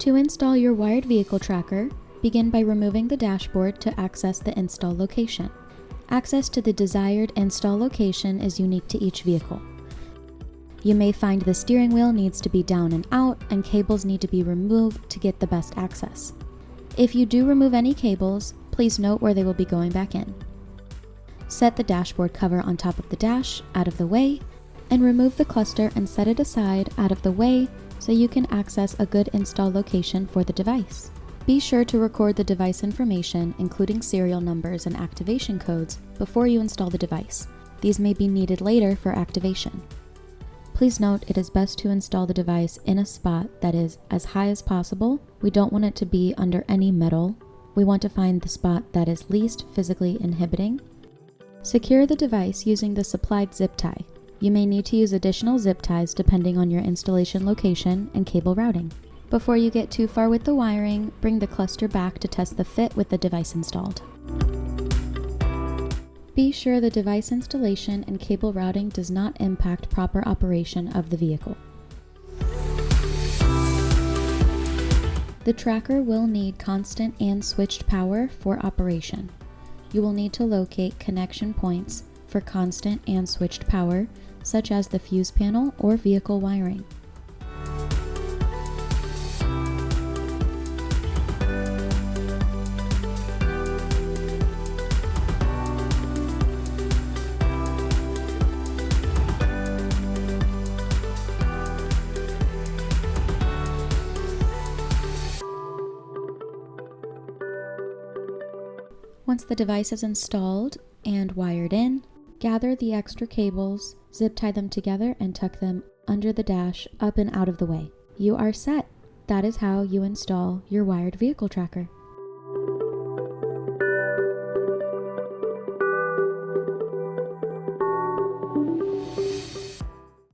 To install your wired vehicle tracker, begin by removing the dashboard to access the install location. Access to the desired install location is unique to each vehicle. You may find the steering wheel needs to be down and out, and cables need to be removed to get the best access. If you do remove any cables, please note where they will be going back in. Set the dashboard cover on top of the dash out of the way, and remove the cluster and set it aside out of the way so you can access a good install location for the device. Be sure to record the device information, including serial numbers and activation codes, before you install the device. These may be needed later for activation. Please note it is best to install the device in a spot that is as high as possible. We don't want it to be under any metal. We want to find the spot that is least physically inhibiting. Secure the device using the supplied zip tie. You may need to use additional zip ties depending on your installation location and cable routing. Before you get too far with the wiring, bring the cluster back to test the fit with the device installed. Be sure the device installation and cable routing does not impact proper operation of the vehicle. The tracker will need constant and switched power for operation. You will need to locate connection points for constant and switched power, such as the fuse panel or vehicle wiring. Once the device is installed and wired in, gather the extra cables, zip tie them together, and tuck them under the dash up and out of the way. You are set. That is how you install your wired vehicle tracker.